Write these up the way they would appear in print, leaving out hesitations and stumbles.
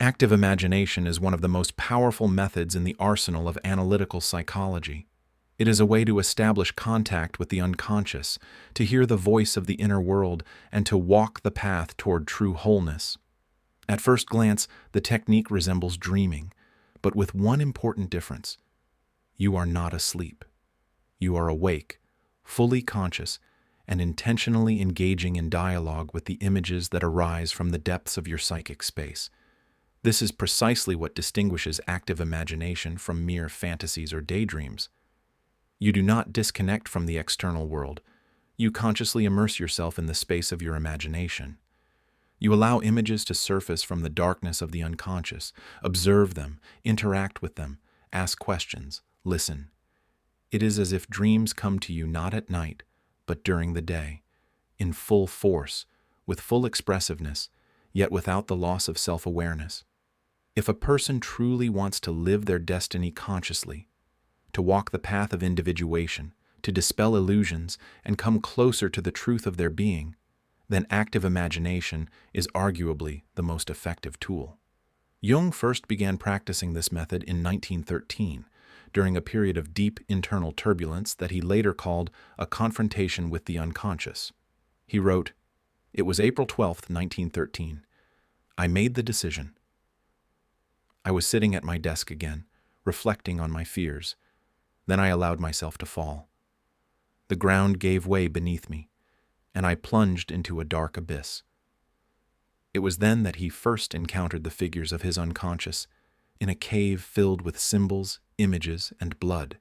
Active imagination is one of the most powerful methods in the arsenal of analytical psychology. It is a way to establish contact with the unconscious, to hear the voice of the inner world, and to walk the path toward true wholeness. At first glance, the technique resembles dreaming, but with one important difference. You are not asleep. You are awake, fully conscious, and intentionally engaging in dialogue with the images that arise from the depths of your psychic space. This is precisely what distinguishes active imagination from mere fantasies or daydreams. You do not disconnect from the external world. You consciously immerse yourself in the space of your imagination. You allow images to surface from the darkness of the unconscious, observe them, interact with them, ask questions, listen. It is as if dreams come to you not at night, but during the day, in full force, with full expressiveness, yet without the loss of self-awareness. If a person truly wants to live their destiny consciously, to walk the path of individuation, to dispel illusions, and come closer to the truth of their being, then active imagination is arguably the most effective tool. Jung first began practicing this method in 1913, during a period of deep internal turbulence that he later called a confrontation with the unconscious. He wrote, "It was April 12, 1913. I made the decision. I was sitting at my desk again, reflecting on my fears. Then I allowed myself to fall. The ground gave way beneath me, and I plunged into a dark abyss." It was then that he first encountered the figures of his unconscious, in a cave filled with symbols, images, and blood.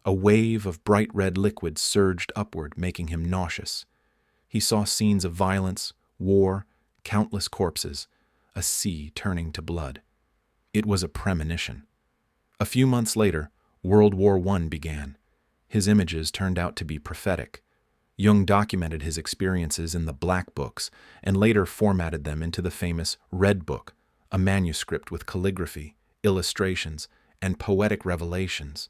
A wave of bright red liquid surged upward, making him nauseous. He saw scenes of violence, war, countless corpses, a sea turning to blood. It was a premonition. A few months later, World War I began. His images turned out to be prophetic. Jung documented his experiences in the Black Books and later formatted them into the famous Red Book, a manuscript with calligraphy, illustrations, and poetic revelations.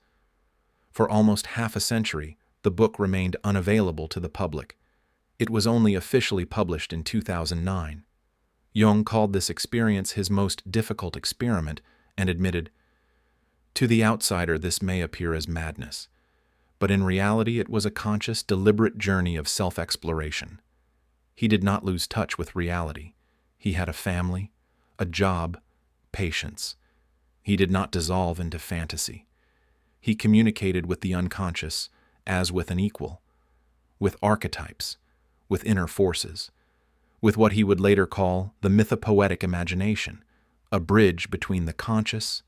For almost half a century, the book remained unavailable to the public. It was only officially published in 2009. Jung called this experience his most difficult experiment and admitted, "To the outsider, this may appear as madness, but in reality it was a conscious, deliberate journey of self-exploration." He did not lose touch with reality. He had a family, a job, patience. He did not dissolve into fantasy. He communicated with the unconscious as with an equal, with archetypes, with inner forces, with what he would later call the mythopoetic imagination, a bridge between the conscious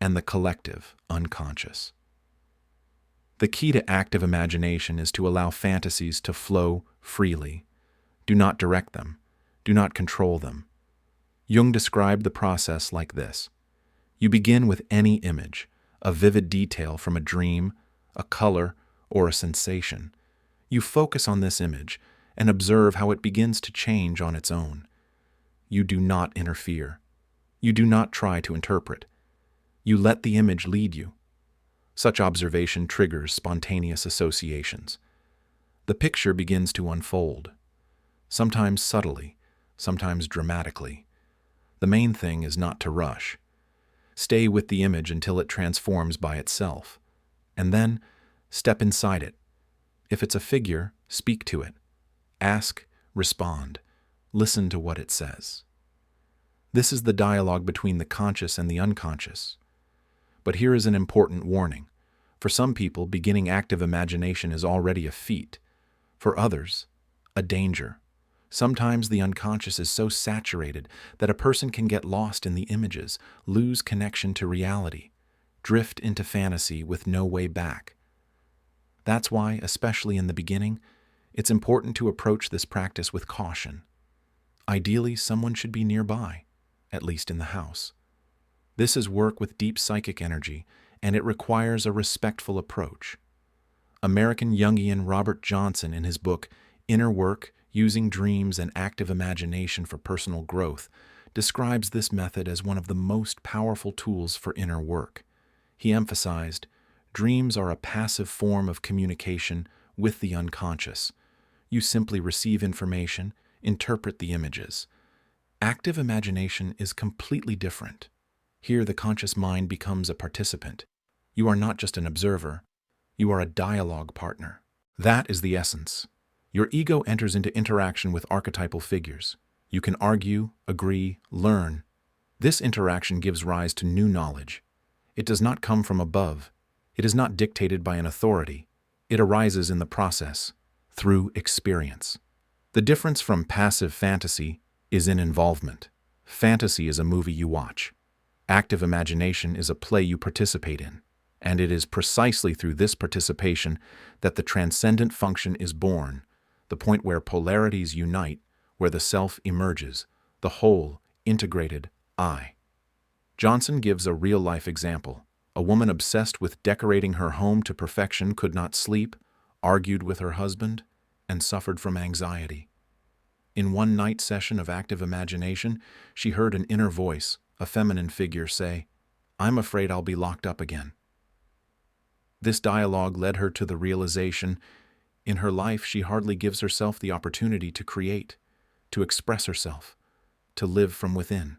and the collective unconscious. The key to active imagination is to allow fantasies to flow freely. Do not direct them. Do not control them. Jung described the process like this. You begin with any image, a vivid detail from a dream, a color, or a sensation. You focus on this image and observe how it begins to change on its own. You do not interfere. You do not try to interpret. You let the image lead you. Such observation triggers spontaneous associations. The picture begins to unfold, sometimes subtly, sometimes dramatically. The main thing is not to rush. Stay with the image until it transforms by itself, and then step inside it. If it's a figure, speak to it. Ask, respond, listen to what it says. This is the dialogue between the conscious and the unconscious. But here is an important warning. For some people, beginning active imagination is already a feat. For others, a danger. Sometimes the unconscious is so saturated that a person can get lost in the images, lose connection to reality, drift into fantasy with no way back. That's why, especially in the beginning, it's important to approach this practice with caution. Ideally, someone should be nearby, at least in the house. This is work with deep psychic energy, and it requires a respectful approach. American Jungian Robert Johnson, in his book Inner Work, Using Dreams and Active Imagination for Personal Growth, describes this method as one of the most powerful tools for inner work. He emphasized, dreams are a passive form of communication with the unconscious. You simply receive information, interpret the images. Active imagination is completely different. Here, the conscious mind becomes a participant. You are not just an observer, you are a dialogue partner. That is the essence. Your ego enters into interaction with archetypal figures. You can argue, agree, learn. This interaction gives rise to new knowledge. It does not come from above. It is not dictated by an authority. It arises in the process, through experience. The difference from passive fantasy is in involvement. Fantasy is a movie you watch. Active imagination is a play you participate in. And it is precisely through this participation that the transcendent function is born, the point where polarities unite, where the self emerges, the whole, integrated I. Johnson gives a real-life example. A woman obsessed with decorating her home to perfection could not sleep, argued with her husband, and suffered from anxiety. In one night session of active imagination, she heard an inner voice, a feminine figure, say, "I'm afraid I'll be locked up again." This dialogue led her to the realization, in her life she hardly gives herself the opportunity to create, to express herself, to live from within.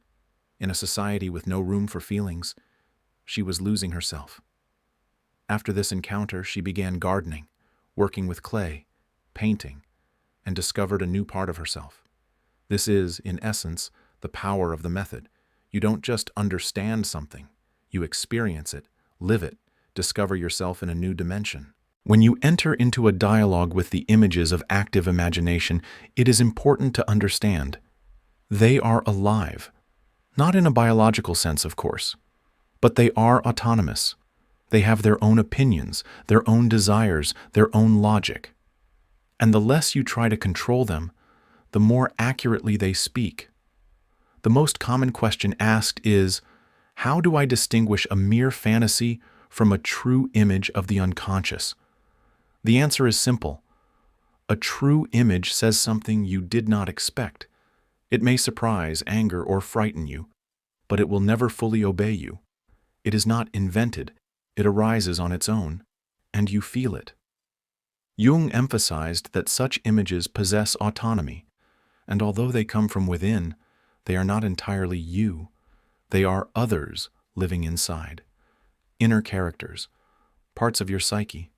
In a society with no room for feelings, she was losing herself. After this encounter, she began gardening, working with clay, painting, and discovered a new part of herself. This is, in essence, the power of the method. You don't just understand something, you experience it, live it, discover yourself in a new dimension. When you enter into a dialogue with the images of active imagination, it is important to understand they are alive. Not in a biological sense, of course, but they are autonomous. They have their own opinions, their own desires, their own logic. And the less you try to control them, the more accurately they speak. The most common question asked is, how do I distinguish a mere fantasy from a true image of the unconscious? The answer is simple. A true image says something you did not expect. It may surprise, anger, or frighten you, but it will never fully obey you. It is not invented. It arises on its own, and you feel it. Jung emphasized that such images possess autonomy, and although they come from within, they are not entirely you. They are others living inside. Inner characters, parts of your psyche.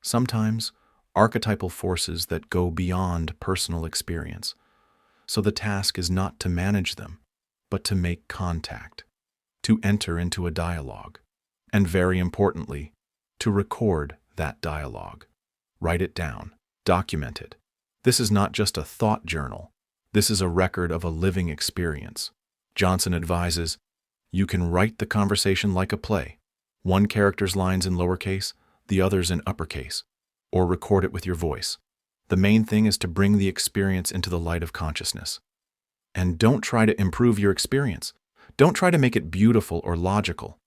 Sometimes archetypal forces that go beyond personal experience. So the task is not to manage them, but to make contact, to enter into a dialogue, and very importantly, to record that dialogue. Write it down, document it. This is not just a thought journal. This is a record of a living experience. Johnson advises, you can write the conversation like a play, one character's lines in lowercase, the others in uppercase, or record it with your voice. The main thing is to bring the experience into the light of consciousness. And don't try to improve your experience. Don't try to make it beautiful or logical.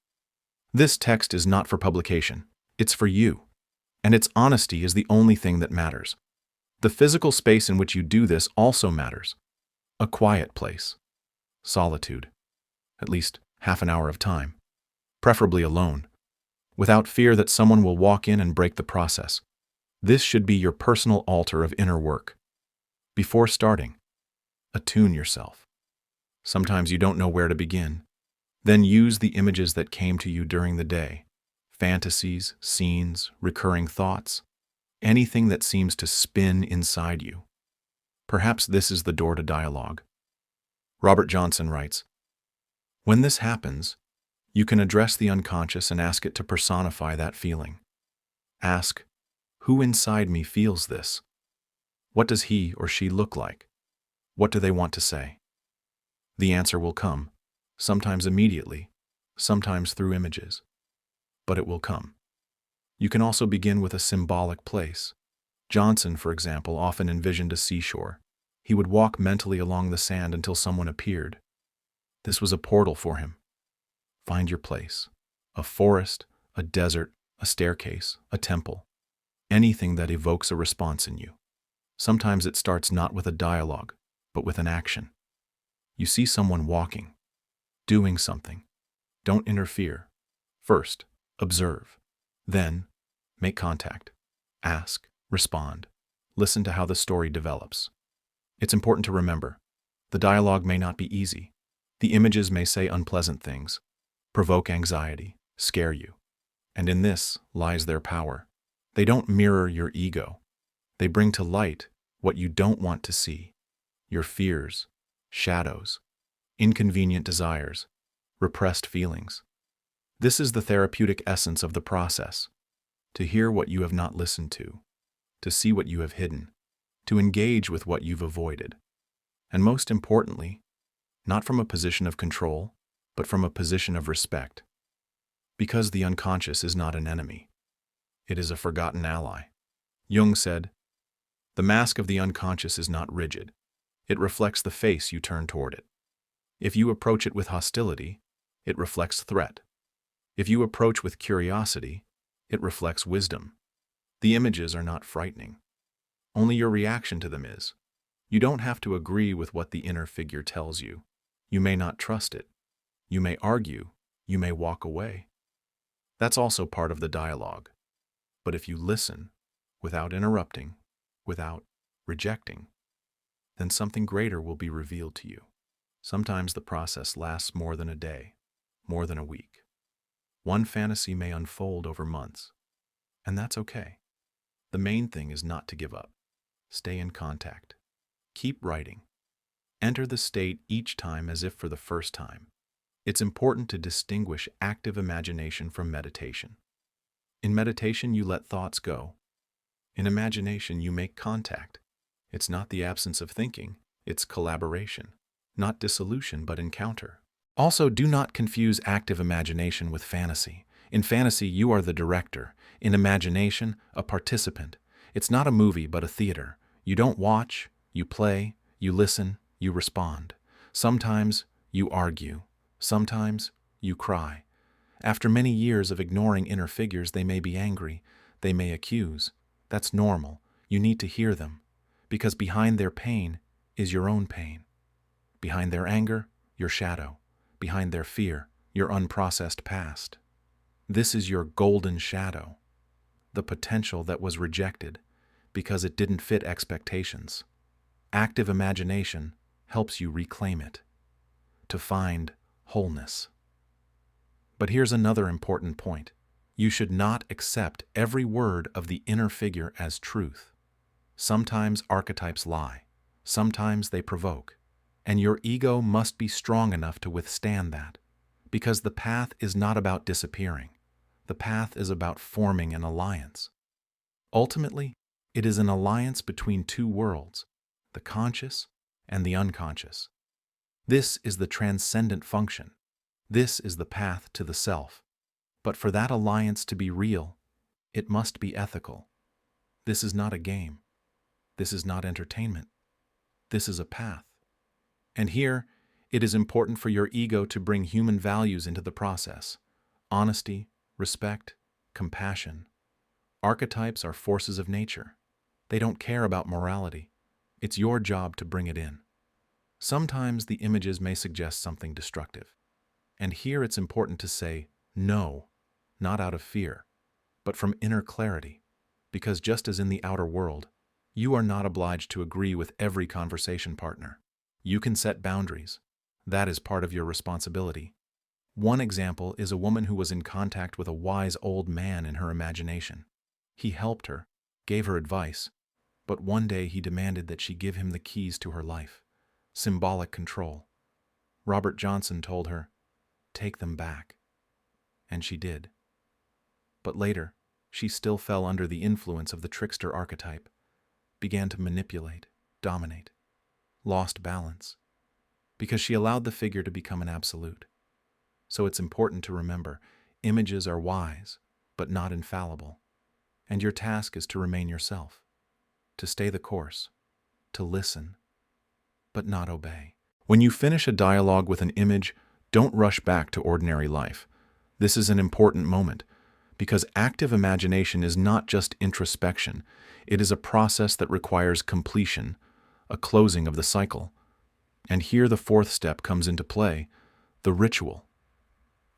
This text is not for publication. It's for you. And its honesty is the only thing that matters. The physical space in which you do this also matters. A quiet place. Solitude. At least half an hour of time. Preferably alone. Without fear that someone will walk in and break the process. This should be your personal altar of inner work. Before starting, attune yourself. Sometimes you don't know where to begin. Then use the images that came to you during the day. Fantasies, scenes, recurring thoughts, anything that seems to spin inside you. Perhaps this is the door to dialogue. Robert Johnson writes, when this happens, you can address the unconscious and ask it to personify that feeling. Ask, who inside me feels this? What does he or she look like? What do they want to say? The answer will come, sometimes immediately, sometimes through images. But it will come. You can also begin with a symbolic place. Johnson, for example, often envisioned a seashore. He would walk mentally along the sand until someone appeared. This was a portal for him. Find your place. A forest, a desert, a staircase, a temple. Anything that evokes a response in you. Sometimes it starts not with a dialogue, but with an action. You see someone walking, doing something. Don't interfere. First, observe. Then, make contact. Ask, respond. Listen to how the story develops. It's important to remember, The dialogue may not be easy. The images may say unpleasant things, provoke anxiety, scare you. And in this lies their power. They don't mirror your ego. They bring to light what you don't want to see: your fears, shadows, inconvenient desires, repressed feelings. This is the therapeutic essence of the process: to hear what you have not listened to see what you have hidden, to engage with what you've avoided. And most importantly, not from a position of control, but from a position of respect. Because the unconscious is not an enemy. It is a forgotten ally. Jung said, "The mask of the unconscious is not rigid. It reflects the face you turn toward it. If you approach it with hostility, it reflects threat. If you approach with curiosity, it reflects wisdom. The images are not frightening. Only your reaction to them is. You don't have to agree with what the inner figure tells you. You may not trust it. You may argue. You may walk away. That's also part of the dialogue. But if you listen, without interrupting, without rejecting, then something greater will be revealed to you. Sometimes the process lasts more than a day, more than a week. One fantasy may unfold over months, and that's okay. The main thing is not to give up. Stay in contact. Keep writing. Enter the state each time as if for the first time. It's important to distinguish active imagination from meditation. In meditation, you let thoughts go. In imagination, you make contact. It's not the absence of thinking, it's collaboration. Not dissolution, but encounter. Also, do not confuse active imagination with fantasy. In fantasy, you are the director. In imagination, a participant. It's not a movie, but a theater. You don't watch, you play, you listen, you respond. Sometimes you argue. Sometimes you cry. After many years of ignoring inner figures, they may be angry. They may accuse. That's normal. You need to hear them. Because behind their pain is your own pain. Behind their anger, your shadow. Behind their fear, your unprocessed past. This is your golden shadow, the potential that was rejected because it didn't fit expectations. Active imagination helps you reclaim it, to find wholeness. But here's another important point. You should not accept every word of the inner figure as truth. Sometimes archetypes lie. Sometimes they provoke. And your ego must be strong enough to withstand that, because the path is not about disappearing. The path is about forming an alliance. Ultimately, it is an alliance between two worlds, the conscious and the unconscious. This is the transcendent function. This is the path to the self. But for that alliance to be real, it must be ethical. This is not a game. This is not entertainment. This is a path. And here, it is important for your ego to bring human values into the process: honesty, respect, compassion. Archetypes are forces of nature. They don't care about morality. It's your job to bring it in. Sometimes the images may suggest something destructive. And here it's important to say no, not out of fear, but from inner clarity. Because just as in the outer world, you are not obliged to agree with every conversation partner. You can set boundaries. That is part of your responsibility. One example is a woman who was in contact with a wise old man in her imagination. He helped her, gave her advice, but one day he demanded that she give him the keys to her life. Symbolic control. Robert Johnson told her, "Take them back." And she did. But later, she still fell under the influence of the trickster archetype, began to manipulate, dominate, lost balance, because she allowed the figure to become an absolute. So it's important to remember, images are wise, but not infallible. And your task is to remain yourself, to stay the course, to listen, but not obey. When you finish a dialogue with an image, don't rush back to ordinary life. This is an important moment, because active imagination is not just introspection. It is a process that requires completion, a closing of the cycle. And here the fourth step comes into play, the ritual.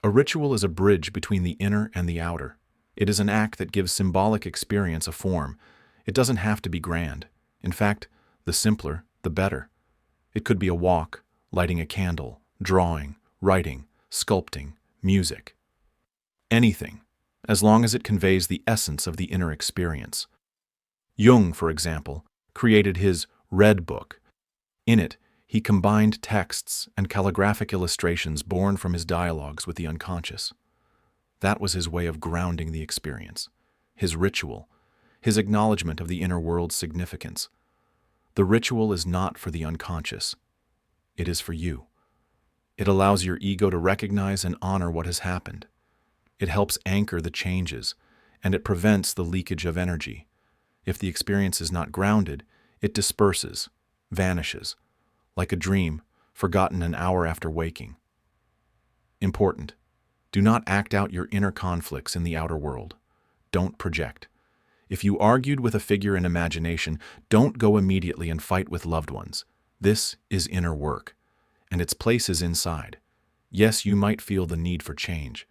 A ritual is a bridge between the inner and the outer. It is an act that gives symbolic experience a form. It doesn't have to be grand. In fact, the simpler, the better. It could be a walk, lighting a candle, drawing, writing, sculpting, music. Anything, as long as it conveys the essence of the inner experience. Jung, for example, created his Red Book. In it, he combined texts and calligraphic illustrations born from his dialogues with the unconscious. That was his way of grounding the experience, his ritual, his acknowledgement of the inner world's significance. The ritual is not for the unconscious. It is for you. It allows your ego to recognize and honor what has happened. It helps anchor the changes, and it prevents the leakage of energy. If the experience is not grounded, it disperses, vanishes, like a dream forgotten an hour after waking. Important. Do not act out your inner conflicts in the outer world. Don't project. If you argued with a figure in imagination, don't go immediately and fight with loved ones. This is inner work, and its place is inside. Yes, you might feel the need for change,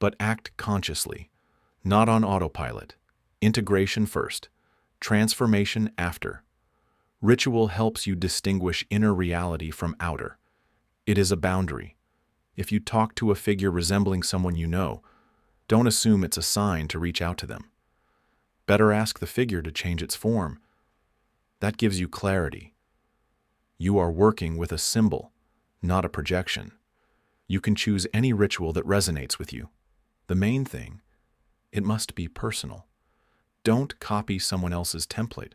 but act consciously, not on autopilot. Integration first, transformation after. Ritual helps you distinguish inner reality from outer. It is a boundary. If you talk to a figure resembling someone you know, don't assume it's a sign to reach out to them. Better ask the figure to change its form. That gives you clarity. You are working with a symbol, not a projection. You can choose any ritual that resonates with you. The main thing, it must be personal. Don't copy someone else's template.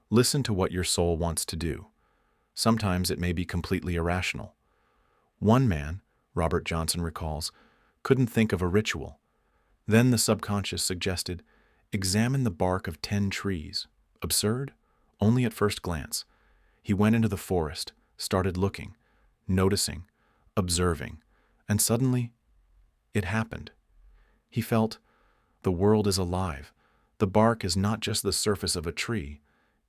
Listen to what your soul wants to do. Sometimes it may be completely irrational. One man, Robert Johnson recalls, couldn't think of a ritual. Then the subconscious suggested, examine the bark of 10 trees. Absurd? Only at first glance. He went into the forest, started looking, noticing, observing, and suddenly, it happened. He felt, the world is alive. The bark is not just the surface of a tree.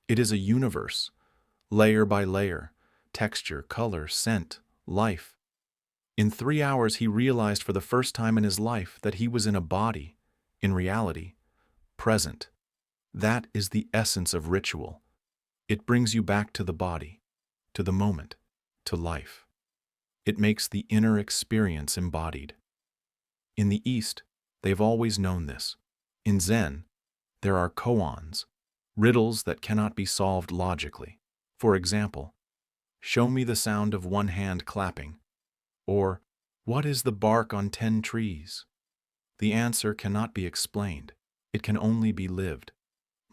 It is a universe, layer by layer, texture, color, scent, life. In 3 hours, he realized for the first time in his life that he was in a body, in reality, present. That is the essence of ritual. It brings you back to the body, to the moment, to life. It makes the inner experience embodied. In the East, they've always known this. In Zen, there are koans, riddles that cannot be solved logically. For example, show me the sound of one hand clapping, or what is the bark on 10 trees? The answer cannot be explained. It can only be lived.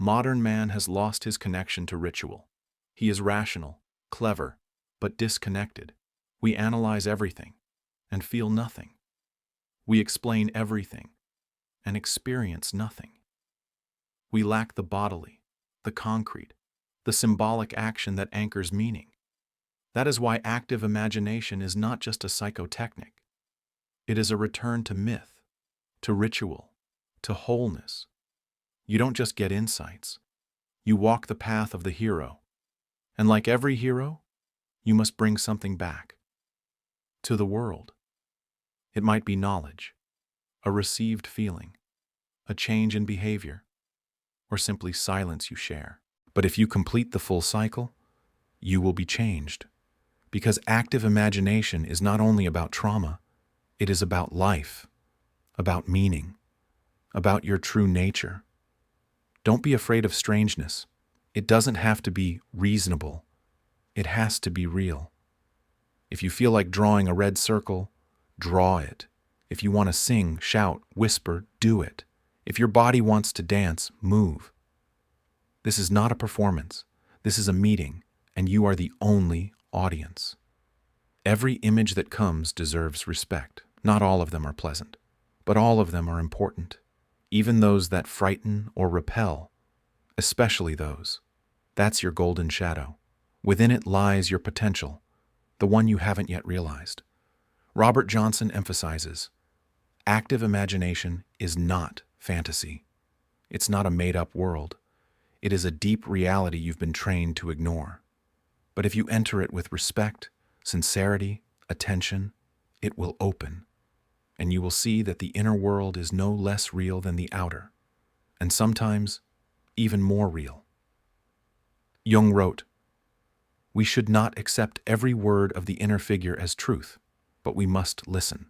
Modern man has lost his connection to ritual. He is rational, clever, but disconnected. We analyze everything and feel nothing. We explain everything and experience nothing. We lack the bodily, the concrete, the symbolic action that anchors meaning. That is why active imagination is not just a psychotechnic. It is a return to myth, to ritual, to wholeness. You don't just get insights. You walk the path of the hero. And like every hero, you must bring something back. To the world. It might be knowledge, a received feeling, a change in behavior, or simply silence you share. But if you complete the full cycle, you will be changed. Because active imagination is not only about trauma, it is about life, about meaning, about your true nature. Don't be afraid of strangeness. It doesn't have to be reasonable. It has to be real. If you feel like drawing a red circle, draw it. If you want to sing, shout, whisper, do it. If your body wants to dance, move. This is not a performance. This is a meeting, and you are the only audience. Every image that comes deserves respect. Not all of them are pleasant, but all of them are important. Even those that frighten or repel, especially those. That's your golden shadow. Within it lies your potential, the one you haven't yet realized. Robert Johnson emphasizes, active imagination is not fantasy. It's not a made-up world. It is a deep reality you've been trained to ignore. But if you enter it with respect, sincerity, attention, it will open, and you will see that the inner world is no less real than the outer, and sometimes even more real. Jung wrote, We should not accept every word of the inner figure as truth, but we must listen.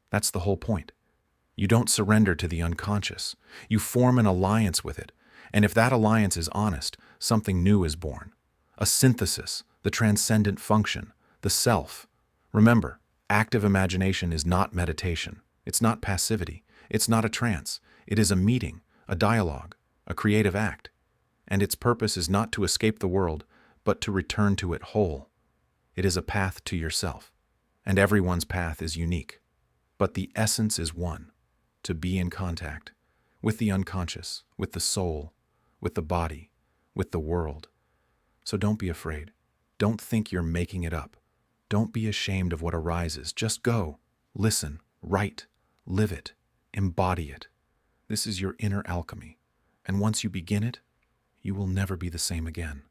That's the whole point. You don't surrender to the unconscious. You form an alliance with it, and if that alliance is honest, something new is born. A synthesis, the transcendent function, the self. Remember, active imagination is not meditation. It's not passivity. It's not a trance. It is a meeting, a dialogue, a creative act. And its purpose is not to escape the world, but to return to it whole. It is a path to yourself, and everyone's path is unique. But the essence is one, to be in contact with the unconscious, with the soul, with the body, with the world. So don't be afraid. Don't think you're making it up. Don't be ashamed of what arises. Just go, listen, write, live it, embody it. This is your inner alchemy, and once you begin it, you will never be the same again.